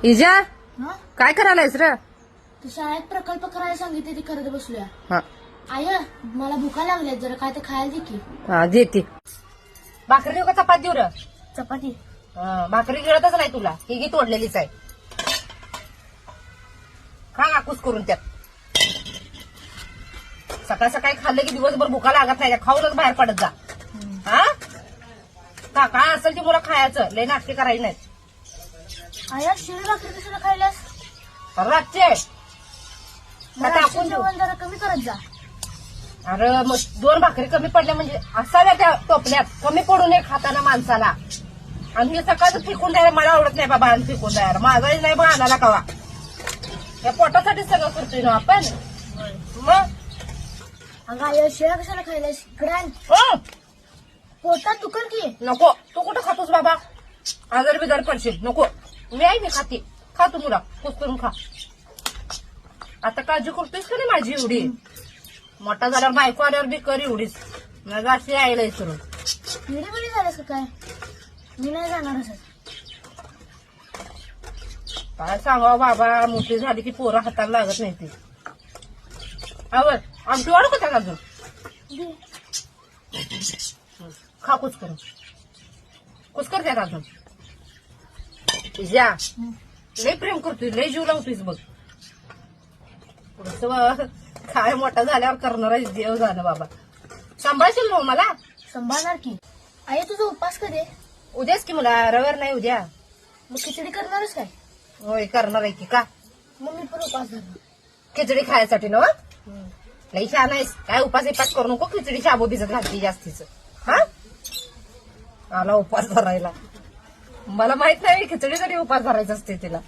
इजा हा काय करायलायस र? तू शाळेत प्रकल्प करायला सांगितले ते करत बसलोया. हा आय मला भुका लागल्या जरा काय तर खायला दे की. हा देते. भाकरी देऊ का चपाती देऊ र? चपाती. भाकरी गिळतच नाही तुला, ही गी तोडलेलीच आहे. खा काकूस करून त्यात. सकाळ सकाळी खाल्लं की दिवसभर भुका लागत नाही, खाऊनच बाहेर पडत जा. हा का काय असेल ते मुलं खायचं, लय नाटके करायची नाहीत. आया शिळी भाकरी कशाला खायलास? रातचे मला टाकून देऊ. जेवण जरा कमी करत जा. अरे मग 2 भाकरी कमी पडल्या म्हणजे असाव्या त्या टोपल्यात, कमी पडू नये खाताना माणसाला. आणि हे सकाळचं फेकून द्यायला मला आवडत नाही बाबा, आणि फेकून द्यायला माझाही नाही बघ आणायला कवा. या पोटासाठी सगळं करतोय ना आपण. मग अगं आया शिळ्या कशाला खायलास? इकडे आण. पोटात दुखल की. नको, तू कुठं खातोस बाबा? आजार बिजार पडशील. नको, मी आहे, मी खाते. खा तू मुला, कुस करून खा. आता काळजी करतोयस का नाही माझी एवढी? मोठा झाल्यावर बायको आल्यावर बी कर एवढीच. माझं अशी यायला करून मिडी झाल्यास का काय? मी नाही जाणार असं. काय सांगावं बाबा, मोठी झाली की पोरं हाताला लागत नाही ती. आवड आमची वाढू का त्याला अजून? खा कुच करून. कुच कर त्यात अजून. जा लय प्रेम करतोय, लय जीव लावतोयस बघ. पुढचं काय मोठा झाल्यावर करणार आहे देव झालं बाबा. सांभाळशील ना मला? संभाळणार की. आई तुझा उपास कधी? उद्याच की मला, रविवार नाही उद्या. मग खिचडी करणारच काय? होय करणार आहे की. का मग मी पण उपास धरणार. खिचडी खायसाठी ना? लई छान आहेस. काय उपास इपास करू नको, खिचडी शाबू भिजत घालते जास्तीच. हा आला उपास धरायला. मला माहित नाही खिचडी जरी उपास धरायचा असते तिला.